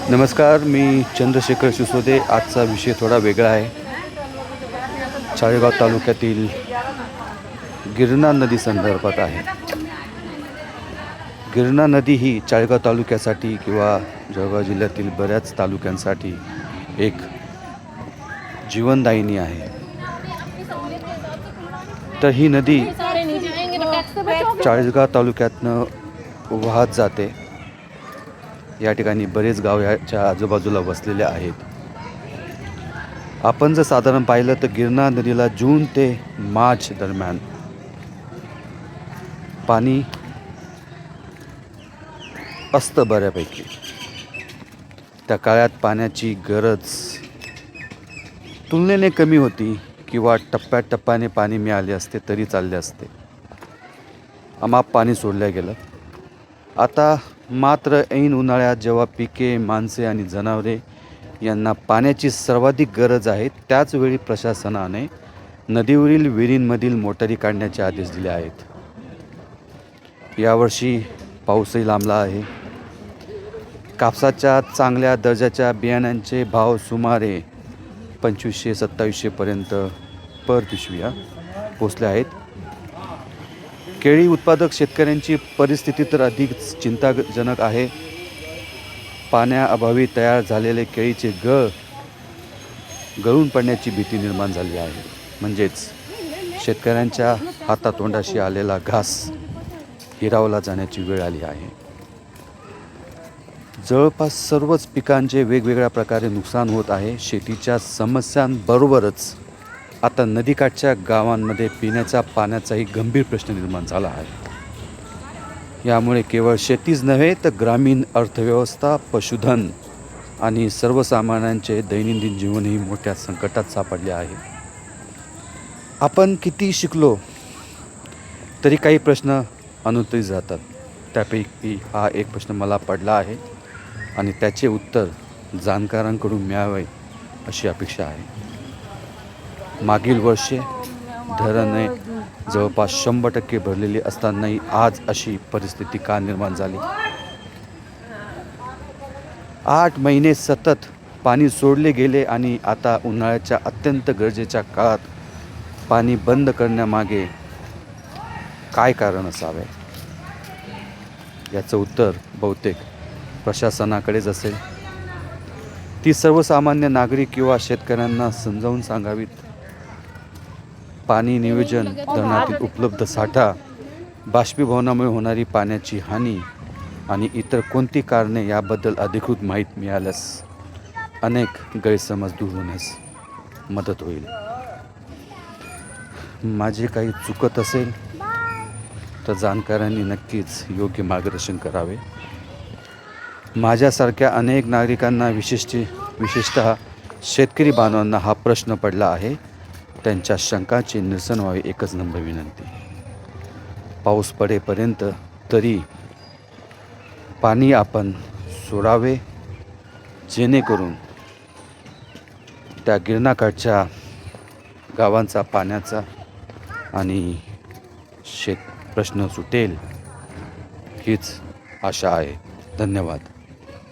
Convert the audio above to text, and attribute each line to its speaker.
Speaker 1: नमस्कार, मी चंद्रशेखर सिसोदे. आजचा विषय थोडा वेगळा आहे. चाळीसगाव तालुक्यातील गिरणा नदी संदर्भात आहे. गिरणा नदी ही चाळीसगाव तालुक्यासाठी किंवा जळगाव जिल्ह्यातील बऱ्याच तालुक्यांसाठी एक जीवनदायिनी आहे. तर ही नदी चाळीसगाव तालुक्यातनं वाहत जाते. या ठिकाणी बरेच गाव याच्या आजूबाजूला वसलेले आहेत. आपण जर साधारण पाहिलं तर गिरणा नदीला जून ते मार्च दरम्यान पाणी असतं बऱ्यापैकी. त्या काळात पाण्याची गरज तुलनेने कमी होती किंवा टप्प्याटप्प्याने पाणी मिळाले असते तरी चालले असते. अमाप पाणी सोडलं गेलं. आता मात्र ऐन उन्हाळ्यात जेव्हा पिके, माणसे आणि जनावरे यांना पाण्याची सर्वाधिक गरज आहे, त्याचवेळी प्रशासनाने नदीवरील विहिरींमधील मोटारी काढण्याचे आदेश दिले आहेत. यावर्षी पाऊसही लांबला आहे. कापसाच्या चांगल्या दर्जाच्या बियाण्यांचे भाव सुमारे 2500-2700पर्यंत पर पिशवी पोचले आहेत. केळी उत्पादक शेतकऱ्यांची परिस्थिती तर अधिक चिंताजनक आहे. पाण्याअभावी तयार झालेले केळीचे गळून पडण्याची भीती निर्माण झाली आहे. म्हणजेच शेतकऱ्यांच्या हातातोंडाशी आलेला घास हिरावला जाण्याची वेळ आली आहे. जवळपास सर्वच पिकांचे वेगवेगळ्या प्रकारे नुकसान होत आहे. शेतीच्या समस्यांबरोबरच आता नदीकाठच्या गावांमध्ये पिण्याच्या पाण्याचाही गंभीर प्रश्न निर्माण झाला आहे. यामुळे केवळ शेतीच नव्हे तर ग्रामीण अर्थव्यवस्था, पशुधन आणि सर्वसामान्यांचे दैनंदिन जीवनही मोठ्या संकटात सापडले आहे. आपण किती शिकलो तरी काही प्रश्न अनुत्तरित जातात. त्यापैकी हा एक प्रश्न मला पडला आहे आणि त्याचे उत्तर जाणकारांकडून मिळावे अशी अपेक्षा आहे. मागील वर्षे धरणे जवळपास 100% भरलेली असतानाही आज अशी परिस्थिती का निर्माण झाली? 8 महिने सतत पाणी सोडले गेले आणि आता उन्हाळ्याच्या अत्यंत गरजेच्या काळात पाणी बंद करण्यामागे काय कारण असावे? याचं उत्तर बहुतेक प्रशासनाकडेच असेल. ती सर्वसामान्य नागरिक किंवा शेतकऱ्यांना समजावून सांगावीत. पाणी नियोजन, धरणातील उपलब्ध साठा, बाष्पीभवनामुळे होणारी पाण्याची हानी आणि इतर कोणती कारणे याबद्दल अधिकृत माहिती मिळाल्यास अनेक गैरसमज दूर होण्यास मदत होईल. माझे काही चुकत असेल तर जाणकारांनी नक्कीच योग्य मार्गदर्शन करावे. माझ्यासारख्या अनेक नागरिकांना विशेषतः शेतकरी बांधवांना हा प्रश्न पडला आहे. त्यांच्या शंकांचे निरसन व्हावे एकच नम्र विनंती. पाऊस पडेपर्यंत तरी पाणी आपण सोडावे, जेणेकरून त्या गिरणाकाठच्या गावांचा पाण्याचा आणि शेत प्रश्न सुटेल हीच आशा आहे. धन्यवाद.